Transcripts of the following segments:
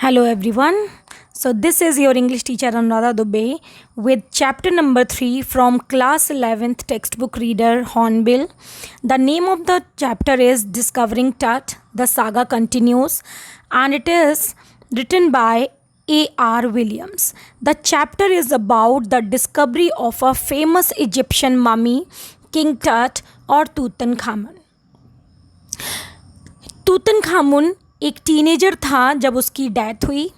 Hello everyone. So this is your English teacher Anuradha Dubey with chapter number 3 from class 11th textbook reader Hornbill. The name of the chapter is Discovering Tut. The saga continues and it is written by A.R. Williams. The chapter is about the discovery of a famous Egyptian mummy, King Tut or Tutankhamun. Tutankhamun एक teenager था जब उसकी death हुई।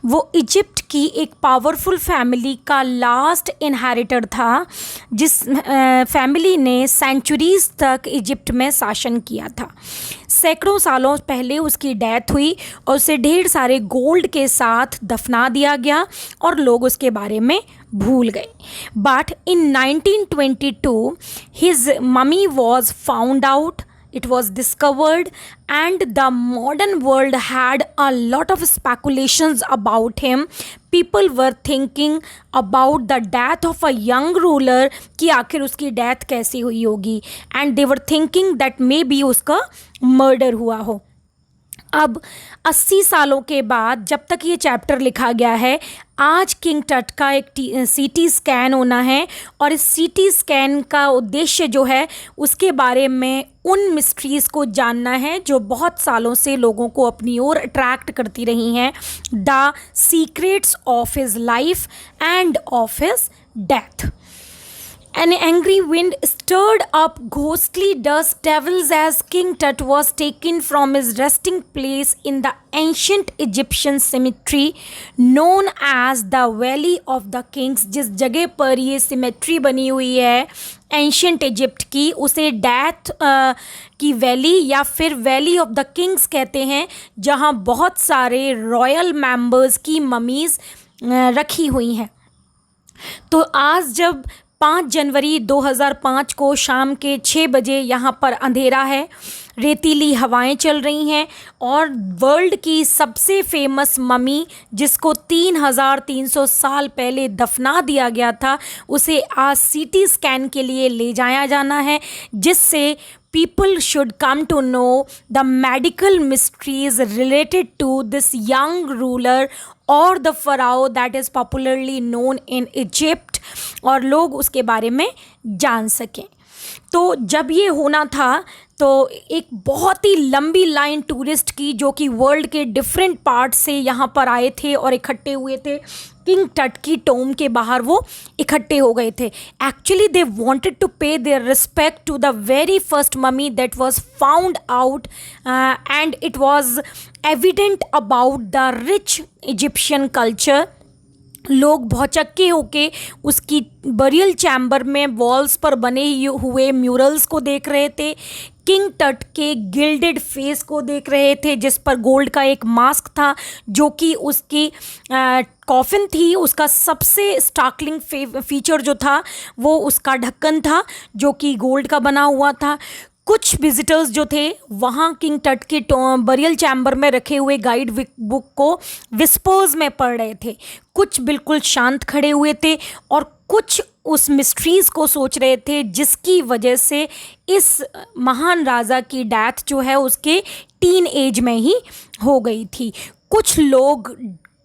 वो Egypt की एक powerful family का last inheritor था, जिस फैमिली ने सेंचुरीज तक इजिप्ट में शासन किया था। सैकड़ों सालों पहले उसकी डेथ हुई और उसे ढेर सारे गोल्ड के साथ दफना दिया गया और लोग उसके बारे में भूल गए। But in 1922 his mummy was found out. It was discovered and the modern world had a lot of speculations about him. People were thinking about the death of a young ruler कि आखिर उसकी death कैसी हुई होगी, and they were thinking that maybe उसका murder हुआ हो। अब 80 सालों के बाद जब तक ये चैप्टर लिखा गया है, आज किंग टट का एक सीटी स्कैन होना है और इस सीटी स्कैन का उद्देश्य जो है उसके बारे में उन मिस्ट्रीज़ को जानना है जो बहुत सालों से लोगों को अपनी ओर अट्रैक्ट करती रही हैं। The secrets of his life end of his death. An angry wind stirred up ghostly dust devils as King Tut was taken from his resting place in the ancient Egyptian cemetery known as the Valley of the Kings. जिस जगह पर ये symmetry बनी हुई है ancient Egypt की, उसे death की वैली या फिर वैली ऑफ द किंग्स कहते हैं, जहाँ बहुत सारे रॉयल मेंबर्स की ममीज़ रखी हुई हैं। तो आज जब 5 जनवरी 2005 को शाम के 6 बजे यहाँ पर अंधेरा है, रेतीली हवाएं चल रही हैं और वर्ल्ड की सबसे फेमस ममी जिसको 3300 साल पहले दफना दिया गया था, उसे आज सीटी स्कैन के लिए ले जाया जाना है, जिससे people should come to know the medical mysteries related to this young ruler or the pharaoh that is popularly known in Egypt, और लोग उसके बारे में जान सकें। तो जब ये होना था तो एक बहुत ही लंबी लाइन टूरिस्ट की, जो कि वर्ल्ड के डिफरेंट पार्ट से यहाँ पर आए थे और इकट्ठे हुए थे। किंग टट की टोम के बाहर वो इकट्ठे हो गए थे। Actually they wanted to pay their respect to the very first mummy that was found out and it was evident about the rich Egyptian culture. लोग भौचक्के होके उसकी बरियल चैम्बर में वॉल्स पर बने हुए म्यूरल्स को देख रहे थे, किंग टट के गिल्डेड फेस को देख रहे थे जिस पर गोल्ड का एक मास्क था, जो कि उसकी कॉफिन थी। उसका सबसे स्टार्कलिंग फीचर जो था वो उसका ढक्कन था जो कि गोल्ड का बना हुआ था। कुछ विजिटर्स जो थे वहाँ किंग टट के बरियल चैम्बर में रखे हुए गाइड बुक को विस्पर्स में पढ़ रहे थे, कुछ बिल्कुल शांत खड़े हुए थे और कुछ उस मिस्ट्रीज़ को सोच रहे थे जिसकी वजह से इस महान राजा की डेथ जो है उसके टीन एज में ही हो गई थी। कुछ लोग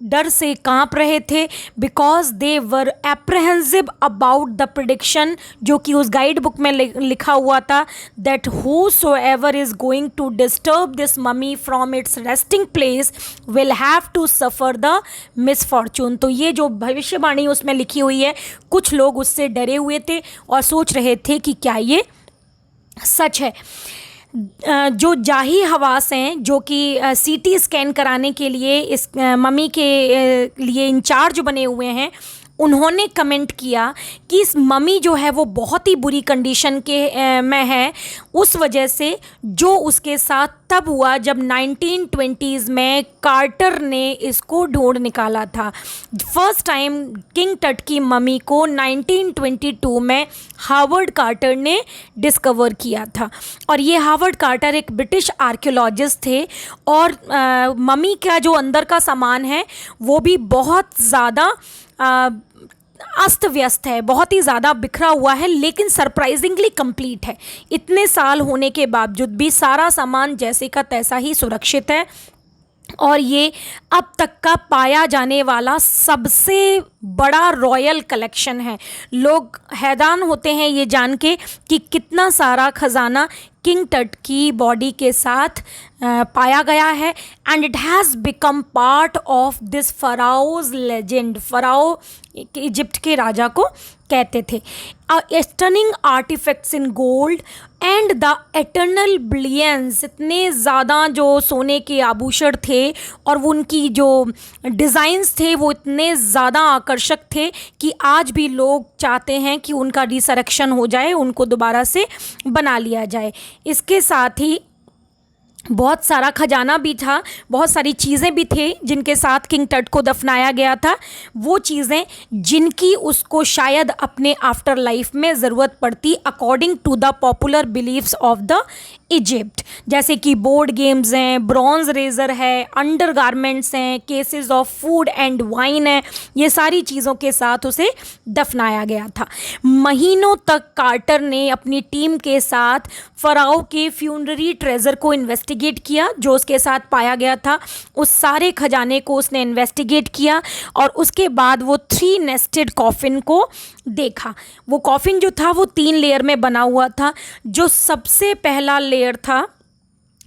डर से कांप रहे थे because they were apprehensive about the prediction जो कि उस गाइड बुक में लिखा हुआ था, that whosoever is going to disturb this mummy from its resting place will have to suffer the misfortune. तो ये जो भविष्यवाणी उसमें लिखी हुई है, कुछ लोग उससे डरे हुए थे और सोच रहे थे कि क्या ये सच है। जो जाही हवास हैं जो कि सीटी स्कैन कराने के लिए इस मम्मी के लिए इंचार्ज बने हुए हैं, उन्होंने कमेंट किया कि इस मम्मी जो है वो बहुत ही बुरी कंडीशन के में है, उस वजह से जो उसके साथ तब हुआ जब 1920s में कार्टर ने इसको ढूंढ निकाला था। फर्स्ट टाइम किंग टट की मम्मी को 1922 में हावर्ड कार्टर ने डिस्कवर किया था और ये हावर्ड कार्टर एक ब्रिटिश आर्कियोलॉजिस्ट थे और मम्मी का जो अंदर का सामान है वो भी बहुत ज़्यादा अस्त व्यस्त है, बहुत ही ज़्यादा बिखरा हुआ है, लेकिन सरप्राइजिंगली कंप्लीट है। इतने साल होने के बावजूद भी सारा सामान जैसे का तैसा ही सुरक्षित है। और ये अब तक का पाया जाने वाला सबसे बड़ा रॉयल कलेक्शन है। लोग हैरान होते हैं ये जान के कि कितना सारा खजाना किंग टट की बॉडी के साथ पाया गया है। And it has become part of this pharaoh's legend. Pharaoh Egypt के राजा को कहते थे। Stunning artifacts in gold and the eternal brilliance, इतने ज़्यादा जो सोने के आभूषण थे और वो उनकी जो डिज़ाइंस थे वो इतने ज़्यादा आकर्षक थे कि आज भी लोग चाहते हैं कि उनका रिसरेक्शन हो जाए, उनको दोबारा से बना लिया जाए। इसके साथ ही बहुत सारा खजाना भी था, बहुत सारी चीज़ें भी थे जिनके साथ किंग टट को दफनाया गया था। वो चीज़ें जिनकी उसको शायद अपने आफ्टर लाइफ में ज़रूरत पड़ती according to the popular beliefs of the Egypt, जैसे कि बोर्ड गेम्स हैं, ब्रॉन्ज रेजर है, अंडर गारमेंट्स हैं, cases of food and wine है। ये सारी चीज़ों के साथ उसे दफनाया गया था। महीनों तक कार्टर ने अपनी टीम के साथ फ़राओ के फ्यूनररी ट्रेजर को इन्वेस्टिगेट किया जो उसके साथ पाया गया था। उस सारे खजाने को उसने इन्वेस्टिगेट किया और उसके बाद वो 3 नेस्टेड कॉफिन को देखा। वो कॉफिन जो था वो 3 लेयर में बना हुआ था। जो सबसे पहला लेयर था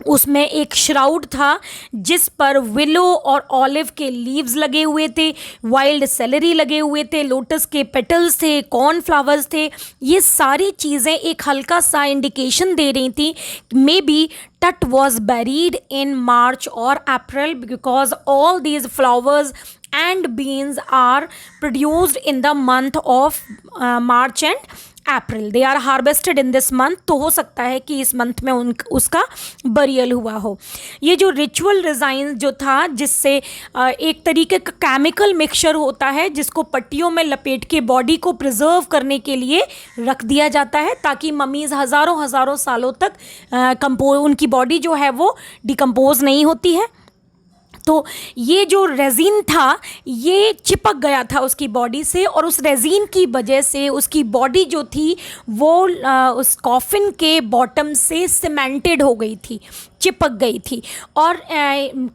उसमें एक श्राउड था जिस पर विलो और ऑलिव के लीव्स लगे हुए थे, वाइल्ड सेलरी लगे हुए थे, लोटस के पेटल्स थे, कॉर्न फ्लावर्स थे। ये सारी चीज़ें एक हल्का सा इंडिकेशन दे रही थी may be Tut was buried in March or April because all these flowers and beans are produced in the month of March and April. They are harvested in this month. तो हो सकता है कि इस month में उसका burial हुआ हो। ये जो रिचुअल डिज़ाइन जो था जिससे एक तरीके का केमिकल मिक्सचर होता है जिसको पट्टियों में लपेट के बॉडी को प्रिजर्व करने के लिए रख दिया जाता है ताकि ममीज़ हज़ारों हज़ारों सालों तक उनकी बॉडी जो है वो डिकम्पोज नहीं होती है। तो ये जो रेजिन था ये चिपक गया था उसकी बॉडी से और उस रेजिन की वजह से उसकी बॉडी जो थी वो उस कॉफिन के बॉटम से सीमेंटेड हो गई थी, चिपक गई थी। और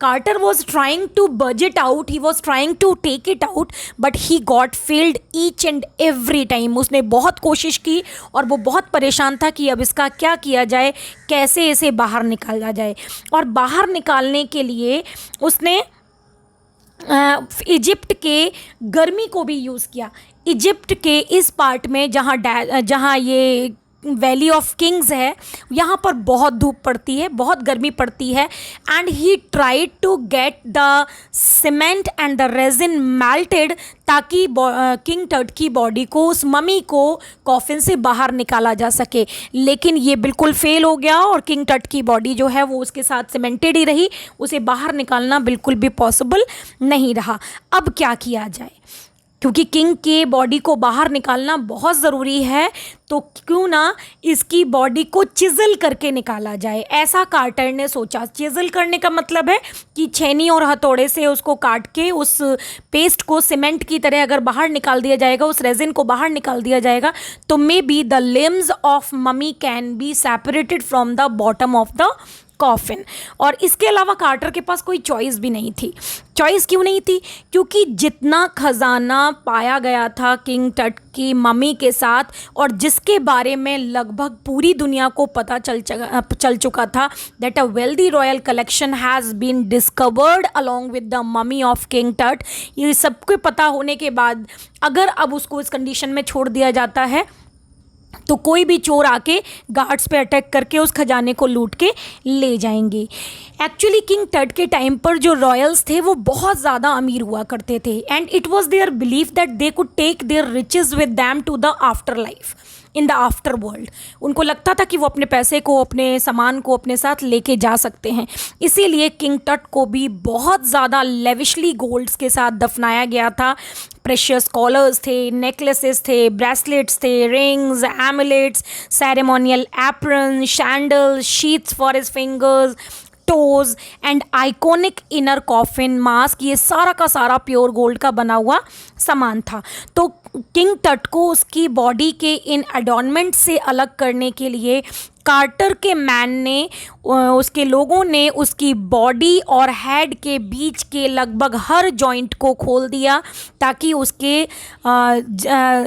Carter was trying to budge it out, he was trying to take it out but he got failed each and every time. उसने बहुत कोशिश की और वो बहुत परेशान था कि अब इसका क्या किया जाए, कैसे इसे बाहर निकाला जाए। और बाहर निकालने के लिए उसने इजिप्ट के गर्मी को भी यूज़ किया। इजिप्ट के इस पार्ट में जहाँ ये वैली ऑफ किंग्स है यहाँ पर बहुत धूप पड़ती है, बहुत गर्मी पड़ती है। And he tried to get the cement and the resin melted ताकि किंग टट की बॉडी को, उस ममी को कॉफिन से बाहर निकाला जा सके। लेकिन ये बिल्कुल फेल हो गया और किंग टट की बॉडी जो है वो उसके साथ सीमेंटेड ही रही, उसे बाहर निकालना बिल्कुल भी पॉसिबल नहीं रहा। अब क्या किया जाए, क्योंकि किंग के बॉडी को बाहर निकालना बहुत ज़रूरी है, तो क्यों ना इसकी बॉडी को चिज़ल करके निकाला जाए, ऐसा कार्टर ने सोचा। चिज़ल करने का मतलब है कि छेनी और हथौड़े से उसको काट के उस पेस्ट को सीमेंट की तरह अगर बाहर निकाल दिया जाएगा, उस रेजिन को बाहर निकाल दिया जाएगा तो may be the limbs of mummy can be separated from the bottom of the coffin. और इसके अलावा कार्टर के पास कोई चॉइस भी नहीं थी। चॉइस क्यों नहीं थी? क्योंकि जितना खजाना पाया गया था किंग टट की मम्मी के साथ और जिसके बारे में लगभग पूरी दुनिया को पता चल चुका था that a wealthy royal collection has been discovered along with the mummy of king Tut, ये सबको पता होने के बाद अगर अब उसको इस कंडीशन में छोड़ दिया जाता है तो कोई भी चोर आके गार्ड्स पे अटैक करके उस खजाने को लूट के ले जाएंगे। एक्चुअली किंग टट के टाइम पर जो रॉयल्स थे वो बहुत ज़्यादा अमीर हुआ करते थे and it was their belief that they could take their riches with them to the afterlife, in the after world. उनको लगता था कि वो अपने पैसे को, अपने सामान को अपने साथ लेके जा सकते हैं। इसीलिए किंग टट को भी बहुत ज़्यादा लेविशली गोल्ड्स के साथ दफनाया गया था। प्रेशियस कॉलर्स थे, नेकलेसेस थे, ब्रेसलेट्स थे, rings, amulets, ceremonial apron, sandals, sheaths for his fingers, toes and iconic inner coffin mask, ये सारा का सारा प्योर गोल्ड का बना हुआ सामान था। तो किंग टट को उसकी बॉडी के इन एडॉर्नमेंट से अलग करने के लिए कार्टर के मैन ने उसके लोगों ने उसकी बॉडी और हेड के बीच के लगभग हर जॉइंट को खोल दिया ताकि उसके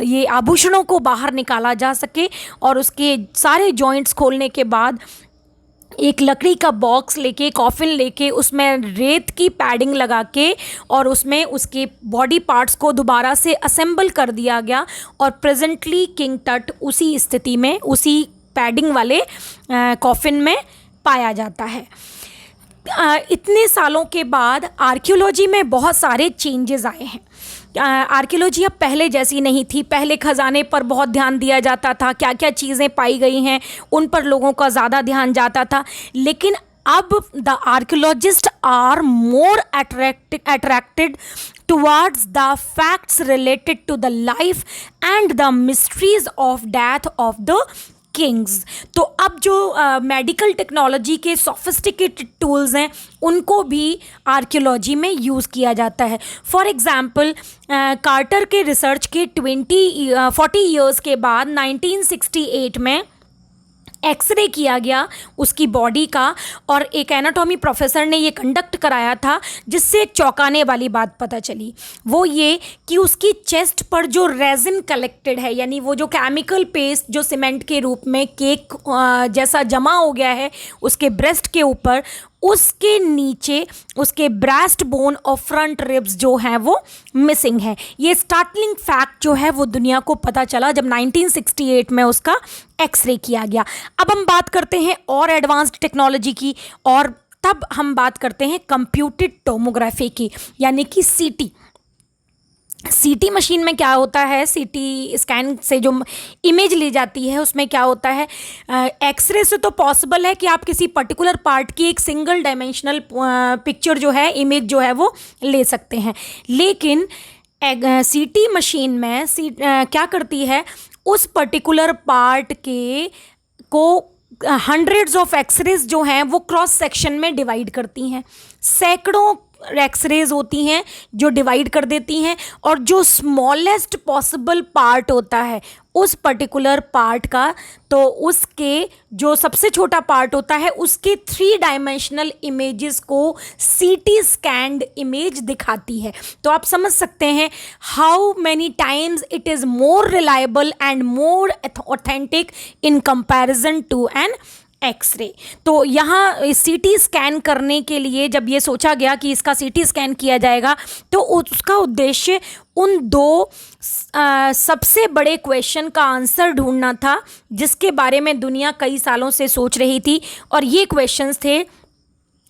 ये आभूषणों को बाहर निकाला जा सके। और उसके सारे जॉइंट्स खोलने के बाद एक लकड़ी का बॉक्स लेके, कॉफिन लेके, उसमें रेत की पैडिंग लगा के और उसमें उसके बॉडी पार्ट्स को दोबारा से असेंबल कर दिया गया। और प्रेजेंटली किंग टट उसी स्थिति में, उसी पैडिंग वाले कॉफिन में पाया जाता है। इतने सालों के बाद आर्कियोलॉजी में बहुत सारे चेंजेस आए हैं। आर्कियोलॉजी अब पहले जैसी नहीं थी। पहले खजाने पर बहुत ध्यान दिया जाता था, क्या क्या चीज़ें पाई गई हैं उन पर लोगों का ज़्यादा ध्यान जाता था। लेकिन अब the archaeologists are more attracted towards the facts related to the life and the mysteries of death of the Kings. तो अब जो मेडिकल टेक्नोलॉजी के सोफिस्टिकेटेड टूल्स हैं उनको भी आर्कियोलॉजी में यूज़ किया जाता है। फॉर एग्ज़ाम्पल कार्टर के रिसर्च के 40 ईयर्स के बाद 1968 में एक्सरे किया गया उसकी बॉडी का, और एक एनाटॉमी प्रोफेसर ने ये कंडक्ट कराया था जिससे एक चौंकाने वाली बात पता चली। वो ये कि उसकी चेस्ट पर जो रेजिन कलेक्टेड है, यानी वो जो केमिकल पेस्ट जो सीमेंट के रूप में केक जैसा जमा हो गया है उसके ब्रेस्ट के ऊपर, उसके नीचे उसके ब्रेस्ट बोन और फ्रंट रिब्स जो हैं वो मिसिंग है। ये स्टार्टलिंग फैक्ट जो है वो दुनिया को पता चला जब 1968 में उसका एक्सरे किया गया। अब हम बात करते हैं और एडवांस्ड टेक्नोलॉजी की, और तब हम बात करते हैं कंप्यूटेड टोमोग्राफी की, यानी कि सीटी। सीटी मशीन में क्या होता है, सीटी स्कैन से जो इमेज ली जाती है उसमें क्या होता है, एक्सरे से तो पॉसिबल है कि आप किसी पर्टिकुलर पार्ट की एक सिंगल डायमेंशनल पिक्चर जो है, इमेज जो है वो ले सकते हैं। लेकिन सीटी मशीन में क्या करती है, उस पर्टिकुलर पार्ट के को हंड्रेड्स ऑफ एक्सरेज जो हैं वो क्रॉस सेक्शन में डिवाइड करती हैं। सैकड़ों एक्सरेज होती हैं जो डिवाइड कर देती हैं, और जो स्मॉलेस्ट पॉसिबल पार्ट होता है उस पर्टिकुलर पार्ट का, तो उसके जो सबसे छोटा पार्ट होता है उसके 3 डायमेंशनल इमेजेस को सीटी स्कैन्ड इमेज दिखाती है। तो आप समझ सकते हैं how many times it is more reliable and more authentic in comparison to an x-ray. तो यहाँ सीटी स्कैन करने के लिए जब ये सोचा गया कि इसका सीटी स्कैन किया जाएगा, तो उसका उद्देश्य उन 2 सबसे बड़े क्वेश्चन का आंसर ढूंढना था जिसके बारे में दुनिया कई सालों से सोच रही थी। और ये क्वेश्चंस थे,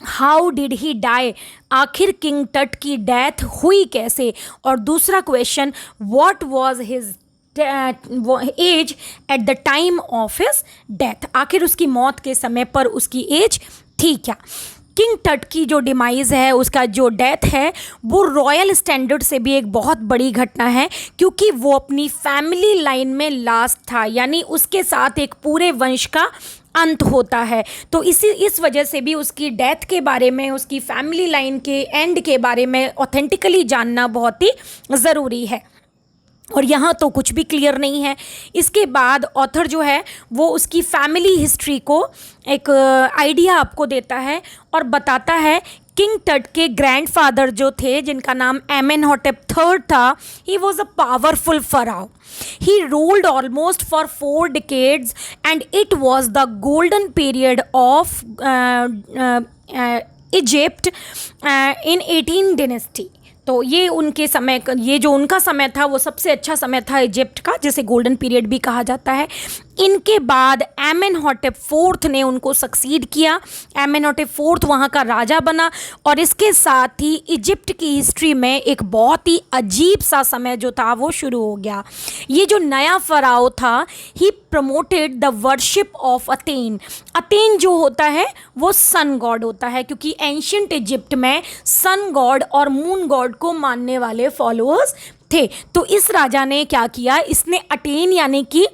हाउ डिड ही डाई, आखिर किंग टट की डेथ हुई कैसे, और दूसरा question, what was his age at the time of his death, आखिर उसकी मौत के समय पर उसकी एज थी क्या। किंग टट की जो डिमाइज़ है, उसका जो डेथ है, वो रॉयल स्टैंडर्ड से भी एक बहुत बड़ी घटना है, क्योंकि वो अपनी फैमिली लाइन में लास्ट था, यानी उसके साथ एक पूरे वंश का अंत होता है। तो इस वजह से भी उसकी डेथ के बारे में, उसकी फैमिली लाइन के एंड के बारे में ऑथेंटिकली जानना बहुत ही ज़रूरी है। और यहाँ तो कुछ भी क्लियर नहीं है। इसके बाद ऑथर जो है वो उसकी फैमिली हिस्ट्री को एक आइडिया आपको देता है और बताता है किंग टट के ग्रैंडफादर जो थे, जिनका नाम एमेनहोटेप III था, he was a powerful pharaoh. He ruled almost for 4 decades and it was the golden period of Egypt in 18 dynasty. तो ये उनके समय, ये जो उनका समय था वो सबसे अच्छा समय था इजिप्ट का, जिसे गोल्डन पीरियड भी कहा जाता है। इनके बाद एमेनहोटेप IV ने उनको सक्सीड किया। एमेनहोटेप IV वहाँ का राजा बना, और इसके साथ ही इजिप्ट की हिस्ट्री में एक बहुत ही अजीब सा समय जो था वो शुरू हो गया। ये जो नया फ़राओ था, ही प्रमोटेड द वर्शिप ऑफ अथेन। अथेन जो होता है वो सन गॉड होता है, क्योंकि एंशियंट इजिप्ट में सन गॉड और मून गॉड को मानने वाले फॉलोअर्स थे। तो इस राजा ने क्या किया, इसने अथेन यानी कि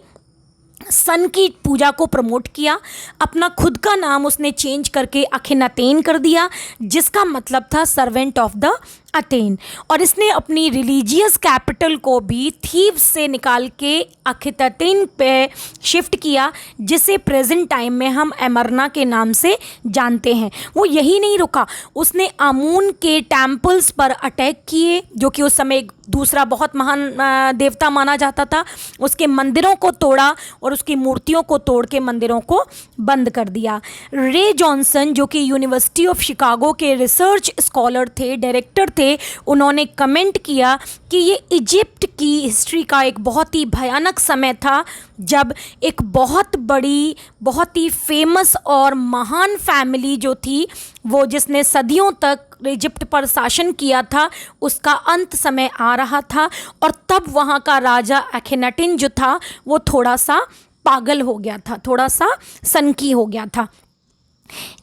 सन की पूजा को प्रमोट किया। अपना खुद का नाम उसने चेंज करके अखिनातेन कर दिया, जिसका मतलब था सर्वेंट ऑफ द अथेन। और इसने अपनी रिलीजियस कैपिटल को भी थीव्स से निकाल के अखितातेन पे शिफ्ट किया, जिसे प्रेजेंट टाइम में हम एमरना के नाम से जानते हैं। वो यही नहीं रुका, उसने आमून के टेम्पल्स पर अटैक किए, जो कि उस समय एक दूसरा बहुत महान देवता माना जाता था। उसके मंदिरों को तोड़ा और उसकी मूर्तियों को तोड़ के मंदिरों को बंद कर दिया। रे जॉनसन, जो कि यूनिवर्सिटी ऑफ शिकागो के रिसर्च स्कॉलर थे, डायरेक्टर थे, उन्होंने कमेंट किया कि ये इजिप्ट की हिस्ट्री का एक बहुत ही भयानक समय था, जब एक बहुत बड़ी, बहुत ही फेमस और महान फैमिली जो थी, वो जिसने सदियों तक इजिप्ट पर शासन किया था, उसका अंत समय आ रहा था। और तब वहाँ का राजा अखिनाटेन जो था वो थोड़ा सा पागल हो गया था, थोड़ा सा सनकी हो गया था।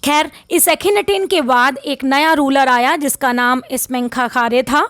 खैर, इस अखिनाटेन के बाद एक नया रूलर आया जिसका नाम इसमेंखाखारे था।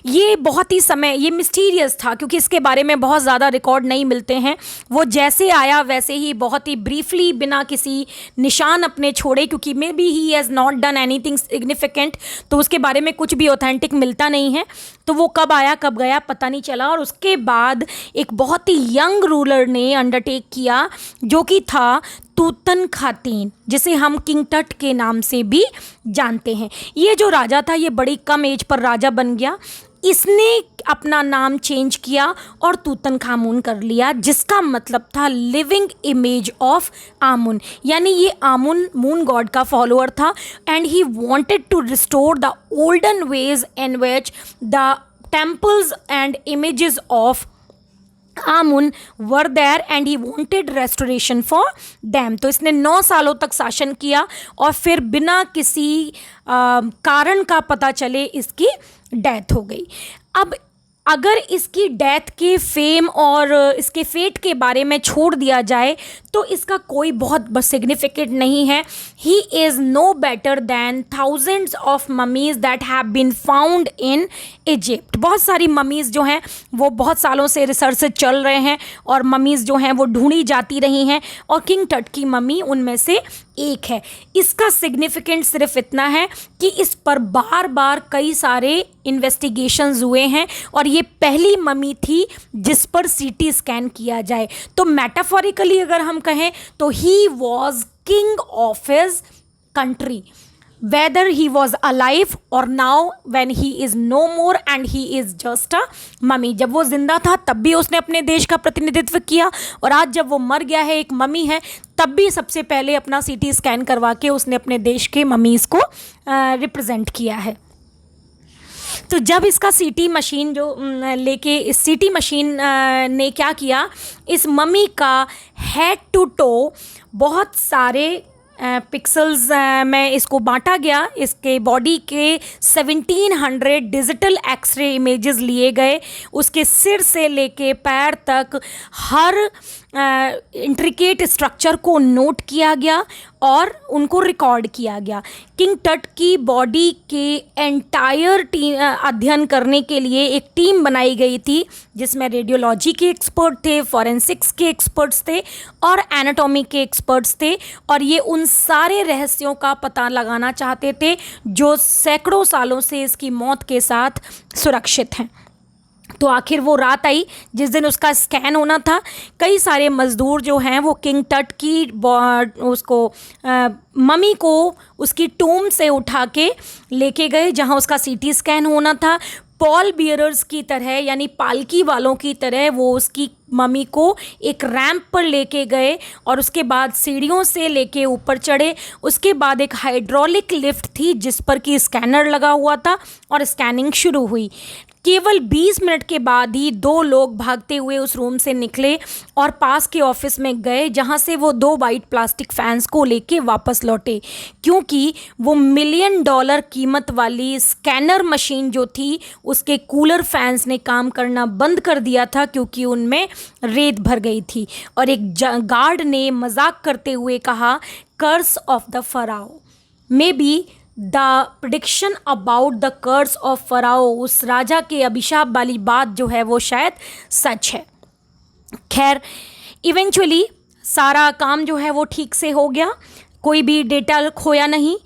ये बहुत ही ये मिस्टीरियस था, क्योंकि इसके बारे में बहुत ज़्यादा रिकॉर्ड नहीं मिलते हैं। वो जैसे आया वैसे ही बहुत ही ब्रीफली, बिना किसी निशान अपने छोड़े, क्योंकि may be he has not done anything significant, तो उसके बारे में कुछ भी ऑथेंटिक मिलता नहीं है। तो वो कब आया कब गया पता नहीं चला। और उसके बाद एक बहुत ही यंग रूलर ने अंडरटेक किया, जो कि था तूतनखातीन, जिसे हम किंग टट के नाम से भी जानते हैं। ये जो राजा था, ये बड़ी कम एज पर राजा बन गया। इसने अपना नाम चेंज किया और तूतनखामुन कर लिया, जिसका मतलब था लिविंग इमेज ऑफ आमुन। यानी ये आमुन मून गॉड का फॉलोअर था, and he wanted to restore the olden ways in which the temples and images of Amun were there and he wanted restoration for them. तो इसने 9 सालों तक शासन किया और फिर बिना किसी कारण का पता चले इसकी डेथ हो गई। अब अगर इसकी डेथ के फेम और इसके फेट के बारे में छोड़ दिया जाए तो इसका कोई बहुत सिग्निफिकेंट नहीं है। He is no better than thousands of mummies that have been found in Egypt. बहुत सारी ममीज़ जो हैं वो बहुत सालों से रिसर्च से चल रहे हैं और ममीज़ जो हैं वो ढूंढी जाती रही हैं, और किंग टट की मम्मी उनमें से एक है। इसका सिग्निफिकेंट सिर्फ इतना है कि इस पर बार बार कई सारे इन्वेस्टिगेशंस हुए हैं, और ये पहली मम्मी थी जिस पर सीटी स्कैन किया जाए। तो मेटाफोरिकली अगर हम कहें तो he was king of his country, whether he was alive or now when he is no more and he is just a mummy। जब वो जिंदा था तब भी उसने अपने देश का प्रतिनिधित्व किया, और आज जब वो मर गया है, एक मम्मी है, तब भी सबसे पहले अपना सीटी स्कैन करवा के उसने अपने देश के मम्मीज़ को रिप्रेजेंट किया है। तो जब इसका सीटी मशीन जो लेके, इस सीटी मशीन ने क्या किया, इस मम्मी का हेड टू टो बहुत सारे पिक्सल्स में इसको बांटा गया। इसके बॉडी के 1700 डिजिटल एक्सरे इमेजेस लिए गए। उसके सिर से लेके पैर तक हर इंट्रिकेट स्ट्रक्चर को नोट किया गया और उनको रिकॉर्ड किया गया। किंग टट की बॉडी के एंटायर अध्ययन करने के लिए एक टीम बनाई गई थी, जिसमें रेडियोलॉजी के एक्सपर्ट थे, फॉरेंसिक्स के एक्सपर्ट्स थे और एनाटॉमी के एक्सपर्ट्स थे, और ये उन सारे रहस्यों का पता लगाना चाहते थे जो सैकड़ों सालों से इसकी मौत के साथ सुरक्षित हैं। तो आखिर वो रात आई जिस दिन उसका स्कैन होना था। कई सारे मज़दूर जो हैं वो किंग टट की उसको मम्मी को उसकी टूम से उठा के लेके गए जहां उसका सीटी स्कैन होना था। पॉल बियरर्स की तरह, यानी पालकी वालों की तरह, वो उसकी मम्मी को एक रैंप पर लेके गए और उसके बाद सीढ़ियों से लेके ऊपर चढ़े। उसके बाद एक हाइड्रोलिक लिफ्ट थी जिस पर कि स्कैनर लगा हुआ था और स्कैनिंग शुरू हुई। केवल 20 मिनट के बाद ही 2 लोग भागते हुए उस रूम से निकले और पास के ऑफिस में गए, जहां से वो 2 वाइट प्लास्टिक फैंस को लेके वापस लौटे, क्योंकि वो $1 मिलियन कीमत वाली स्कैनर मशीन जो थी उसके कूलर फैंस ने काम करना बंद कर दिया था, क्योंकि उनमें रेत भर गई थी। और एक गार्ड ने मजाक करते हुए कहा, curse of the pharaoh. Maybe the prediction about the curse of pharaoh, उस राजा के अभिशाप वाली बात जो है वो शायद सच है। खैर, इवेंचुअली सारा काम जो है वो ठीक से हो गया, कोई भी डेटा खोया नहीं।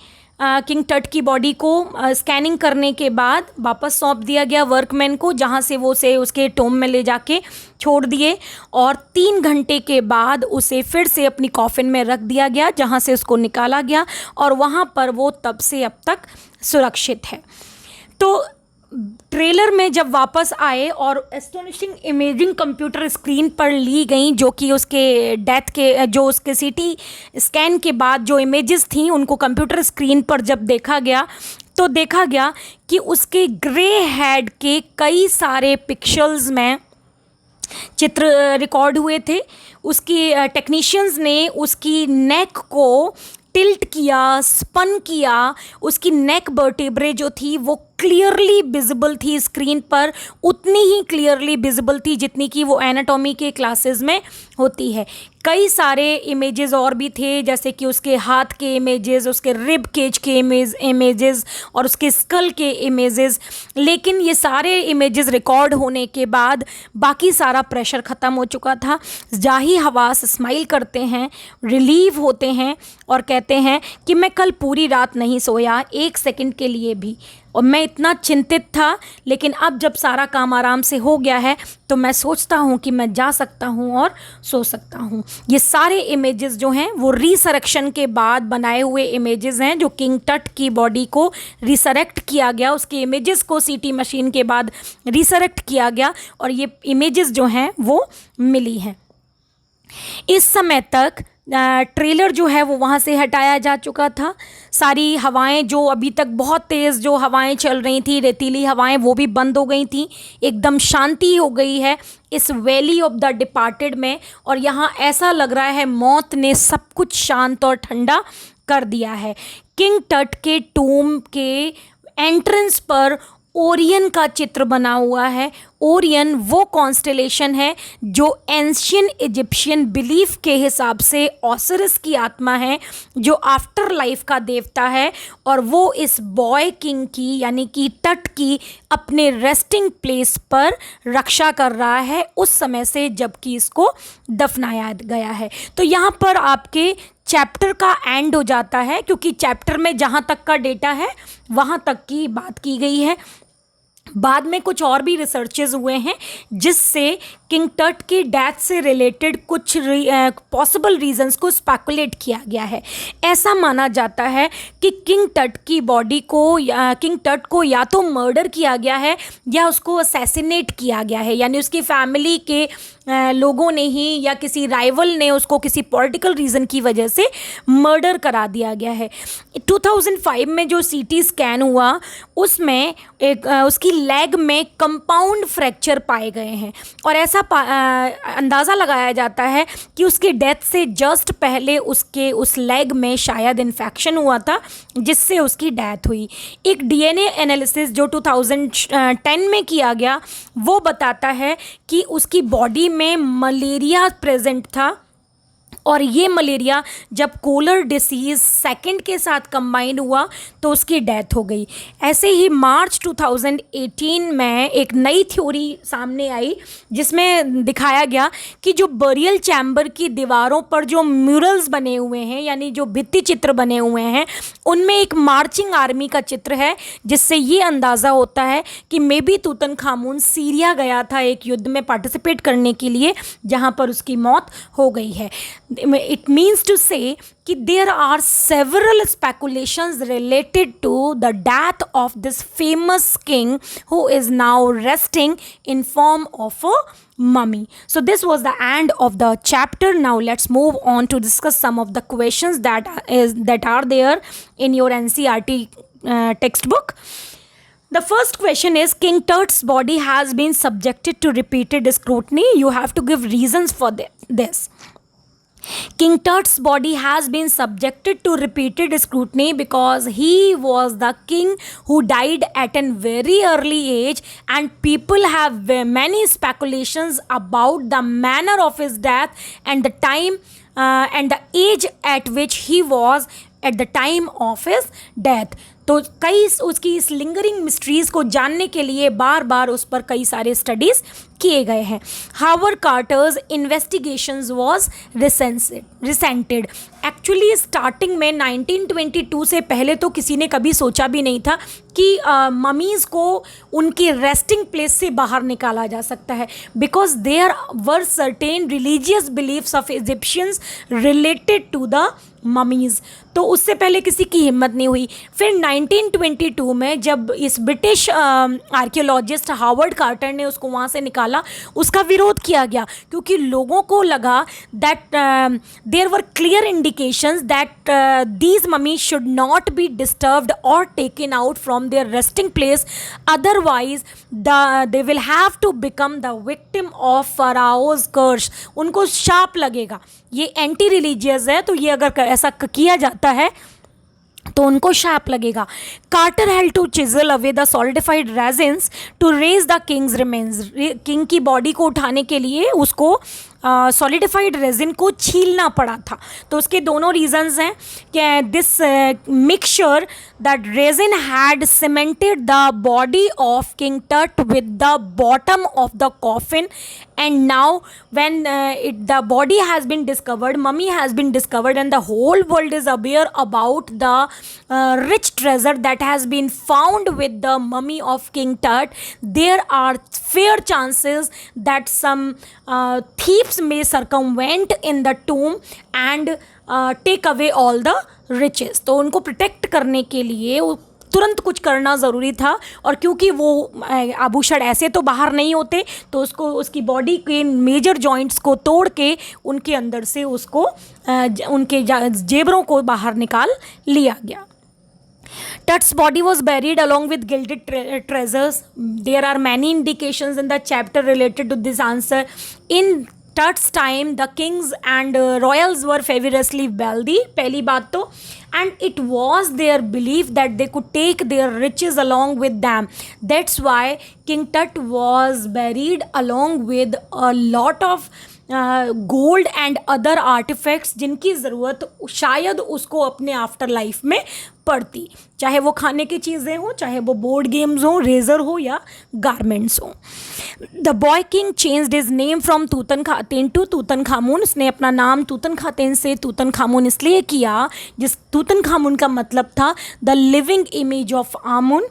किंग टट की बॉडी को स्कैनिंग करने के बाद वापस सौंप दिया गया वर्कमैन को, जहाँ से वो उसे उसके टोम में ले जाके छोड़ दिए, और 3 घंटे के बाद उसे फिर से अपनी कॉफिन में रख दिया गया, जहाँ से उसको निकाला गया, और वहाँ पर वो तब से अब तक सुरक्षित है। तो ट्रेलर में जब वापस आए और एस्टोनिशिंग इमेजिंग कंप्यूटर स्क्रीन पर ली गई, जो कि उसके डेथ के, जो उसके सीटी स्कैन के बाद जो इमेजेस थी उनको कंप्यूटर स्क्रीन पर जब देखा गया, तो देखा गया कि उसके ग्रे हेड के कई सारे पिक्सेल्स में चित्र रिकॉर्ड हुए थे। उसकी टेक्नीशियंस ने उसकी नेक को टिल्ट किया, स्पन किया, उसकी नेक वर्टेब्रे जो थी वो क्लियरली विजिबल थी स्क्रीन पर, उतनी ही क्लियरली विजिबल थी जितनी कि वो एनाटॉमी के क्लासेस में होती है। कई सारे इमेजेस और भी थे, जैसे कि उसके हाथ के इमेजेस, उसके रिब केज के इमेजेस और उसके स्कल के इमेजेस। लेकिन ये सारे इमेजेस रिकॉर्ड होने के बाद बाकी सारा प्रेशर ख़त्म हो चुका था। जाही हवास स्माइल करते हैं, रिलीव होते हैं और कहते हैं कि मैं कल पूरी रात नहीं सोया 1 सेकंड के लिए भी, और मैं इतना चिंतित था, लेकिन अब जब सारा काम आराम से हो गया है तो मैं सोचता हूँ कि मैं जा सकता हूँ और सो सकता हूँ। ये सारे इमेजेस जो हैं वो रिसरेक्शन के बाद बनाए हुए इमेजेस हैं, जो किंग टट की बॉडी को रिसरेक्ट किया गया, उसके इमेजेस को सीटी मशीन के बाद रिसरेक्ट किया गया, और ये इमेजेस जो हैं वो मिली हैं। इस समय तक ट्रेलर जो है वो वहाँ से हटाया जा चुका था। सारी हवाएं जो अभी तक बहुत तेज़ जो हवाएं चल रही थी, रेतीली हवाएं, वो भी बंद हो गई थी। एकदम शांति हो गई है इस वैली ऑफ द डिपार्टेड में, और यहाँ ऐसा लग रहा है मौत ने सब कुछ शांत और ठंडा कर दिया है। किंग टट के टूम के एंट्रेंस पर ओरियन का चित्र बना हुआ है। ओरियन वो कॉन्स्टेलेशन है जो एंशियन इजिप्शियन बिलीफ के हिसाब से ओसिरिस की आत्मा है, जो आफ्टर लाइफ का देवता है, और वो इस बॉय किंग की यानी कि टट की अपने रेस्टिंग प्लेस पर रक्षा कर रहा है उस समय से जबकि इसको दफनाया गया है। तो यहाँ पर आपके चैप्टर का एंड हो जाता है, क्योंकि चैप्टर में जहाँ तक का डेटा है वहाँ तक की बात की गई है। बाद में कुछ और भी रिसर्चेस हुए हैं जिससे किंग टट की डेथ से रिलेटेड कुछ पॉसिबल रीजंस को स्पेकुलेट किया गया है। ऐसा माना जाता है कि किंग टट की बॉडी को किंग टट को या तो मर्डर किया गया है या उसको असैसिनेट किया गया है, यानी उसकी फैमिली के लोगों ने ही या किसी राइवल ने उसको किसी पॉलिटिकल रीज़न की वजह से मर्डर करा दिया गया है। 2005 में जो सीटी स्कैन हुआ उसमें एक उसकी लेग में कंपाउंड फ्रैक्चर पाए गए हैं, और ऐसा अंदाज़ा लगाया जाता है कि उसके डेथ से जस्ट पहले उसके उस लेग में शायद इन्फेक्शन हुआ था जिससे उसकी डेथ हुई। एक डीएनए एनालिसिस जो 2010 में किया गया वो बताता है कि उसकी बॉडी में मलेरिया प्रेजेंट था, और ये मलेरिया जब कोलर डिसीज़ सेकंड के साथ कंबाइन हुआ तो उसकी डेथ हो गई। ऐसे ही मार्च 2018 में एक नई थ्योरी सामने आई जिसमें दिखाया गया कि जो बरियल चैम्बर की दीवारों पर जो म्यूरल्स बने हुए हैं, यानी जो भित्ति चित्र बने हुए हैं, उनमें एक मार्चिंग आर्मी का चित्र है, जिससे ये अंदाज़ा होता है कि मे बी तूतनखामुन सीरिया गया था एक युद्ध में पार्टिसिपेट करने के लिए जहाँ पर उसकी मौत हो गई है। It means to say कि there are several speculations related to the death of this famous king who is now resting in form of a mummy. So this was the end of the chapter. Now let's move on to discuss some of the questions that are there in your NCERT textbook. The first question is, King Tut's body has been subjected to repeated scrutiny. You have to give reasons for this. King Tut's body has been subjected to repeated scrutiny because he was the king who died at a very early age, and people have many speculations about the manner of his death and the time and the age at which he was at the time of his death. तो कई उसकी इस lingering mysteries को जानने के लिए बार बार उस पर कई सारे स्टडीज़ किए गए हैं. Howard Carter's investigations was resented. Actually starting में 1922 से पहले तो किसी ने कभी सोचा भी नहीं था कि ममीज़ को उनकी रेस्टिंग प्लेस से बाहर निकाला जा सकता है, because there were certain religious beliefs of Egyptians related to the mummies. तो उससे पहले किसी की हिम्मत नहीं हुई. फिर 1922 में जब इस ब्रिटिश आर्कियोलॉजिस्ट हावर्ड कार्टर ने उसको वहाँ से निकाला, उसका विरोध किया गया क्योंकि लोगों को लगा that there were clear indications that these mummies should not be disturbed और taken out from their resting place, otherwise they will have to become the victim of pharaoh's curse. उनको शाप लगेगा. ये एंटी रिलीजियस है, तो ये अगर ऐसा किया जाता है तो उनको शाप लगेगा. Carter held to chisel away the solidified resins to raise the king's remains. King की बॉडी को उठाने के लिए उसको सॉलिडिफाइड रेजिन को छीलना पड़ा था. तो उसके दोनों रीजंस हैं कि this mixture that resin had cemented the body of king Tut with the bottom of the coffin, and now when the body has been discovered, mummy has been discovered, and the whole world is aware about the rich treasure that has been found with the mummy of King Tut, there are fair chances that some thieves may circumvent in the tomb and take away all the riches. तो उनको protect करने के लिए तुरंत कुछ करना ज़रूरी था, और क्योंकि वो आभूषण ऐसे तो बाहर नहीं होते, तो उसको उसकी बॉडी के मेजर जॉइंट्स को तोड़ के उनके अंदर से उसको उनके जेबरों को बाहर निकाल लिया गया. Tut's body was buried along with gilded treasures. There are many indications in the chapter related to this answer. In Tut's time, the kings and royals were fabulously wealthy, पहली बात तो, and it was their belief that they could take their riches along with them. That's why King Tut was buried along with a lot of gold and other artifacts जिनकी ज़रूरत शायद उसको अपने after life में पड़ती, चाहे वो खाने की चीज़ें हों, चाहे वो बोर्ड गेम्स हों, रेजर हो या गारमेंट्स हों. The boy king changed his name from Tutankhaten to Tutankhamun. उसने अपना नाम तूतनखातेन से तूतनखामुन इसलिए किया, जिस तूतनखामुन का मतलब था the living image of Amun,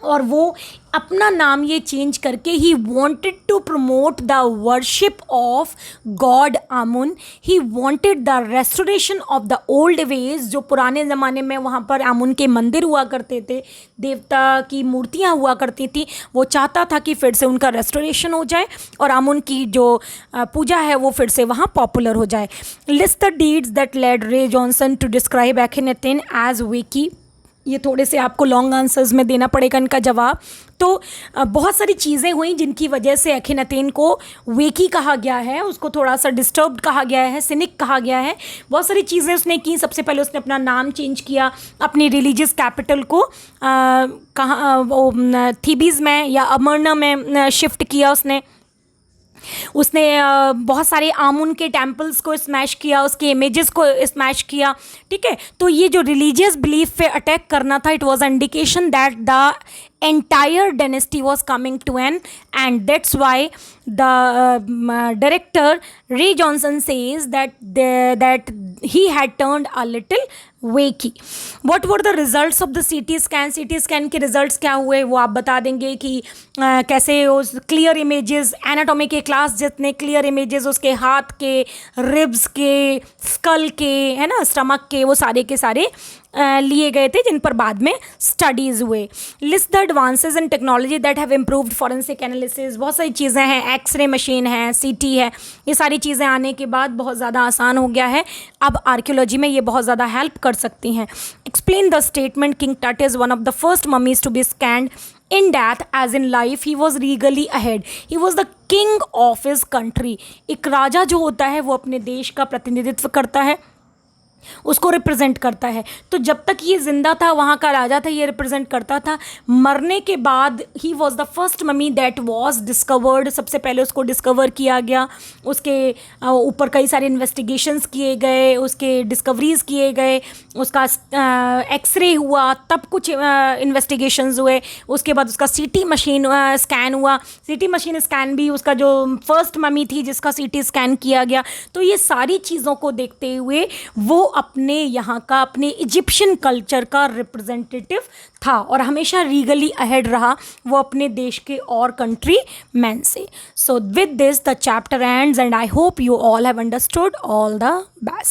और वो अपना नाम ये चेंज करके ही wanted to promote the worship of god Amun. He wanted the restoration of the old ways. जो पुराने ज़माने में वहाँ पर आमुन के मंदिर हुआ करते थे, देवता की मूर्तियाँ हुआ करती थी, वो चाहता था कि फिर से उनका रेस्टोरेशन हो जाए और आमुन की जो पूजा है वो फिर से वहाँ पॉपुलर हो जाए. List the deeds that led Ray Johnson to describe Akhenaten as wacky. ये थोड़े से आपको लॉन्ग आंसर्स में देना पड़ेगा इनका जवाब. तो बहुत सारी चीज़ें हुई जिनकी वजह से एखिनेतेन को वेकी कहा गया है, उसको थोड़ा सा डिस्टर्ब्ड कहा गया है, सिनिक कहा गया है. बहुत सारी चीज़ें उसने की. सबसे पहले उसने अपना नाम चेंज किया, अपनी रिलीजियस कैपिटल को कहाँ वो थीबीज़ में या अमरना में शिफ्ट किया. उसने बहुत सारे आमुन के टेम्पल्स को स्मैश किया, उसके इमेजेस को स्मैश किया. ठीक है, तो ये जो रिलीजियस बिलीफ पे अटैक करना था, it was indication that the entire dynasty was coming to an end. That's why the director Ray Johnson says that he had turned a little waky. What were the results of the CT scan? CT scan के results क्या हुए वो आप बता देंगे कि कैसे उस क्लियर इमेजेस, एनाटॉमी के क्लास जितने क्लियर इमेजेस उसके हाथ के, रिब्स के, स्कल के, है ना, स्टमक के, वो सारे के सारे लिए गए थे जिन पर बाद में स्टडीज़ हुए. List the advances in technology that have improved forensic analysis. बहुत सारी चीज़ें हैं, एक्सरे मशीन है, सीटी है, ये सारी चीज़ें आने के बाद बहुत ज़्यादा आसान हो गया है. अब आर्कियोलॉजी में ये बहुत ज़्यादा हेल्प कर सकती हैं. Explain the statement king Tut is one of the first mummies to be scanned in death as in life. He was regally ahead. He was the king of his country. एक राजा जो होता है वो अपने देश का प्रतिनिधित्व करता है, उसको रिप्रेजेंट करता है। तो जब तक ये ज़िंदा था, वहाँ का राजा था, ये रिप्रेजेंट करता था। मरने के बाद he was the first mummy that was discovered, सबसे पहले उसको डिस्कवर किया गया। उसके ऊपर कई सारे इन्वेस्टिगेशंस किए गए, उसके डिस्कवरीज किए गए, उसका एक्सरे हुआ, तब कुछ इन्वेस्टिगेशंस हुए। उसके बाद उसका सीटी मशीन स्कैन हुआ। सीटी मशीन स्कैन भी उसका जो फर्स्ट ममी थी जिसका सीटी स्कैन किया गया। तो ये सारी चीज़ों को देखते हुए वो अपने यहाँ का, अपने इजिप्शियन कल्चर का रिप्रेजेंटेटिव था और हमेशा रीगली अहेड रहा वो अपने देश के और कंट्री मैन से। So with this the chapter ends and I hope you all have understood. All the best.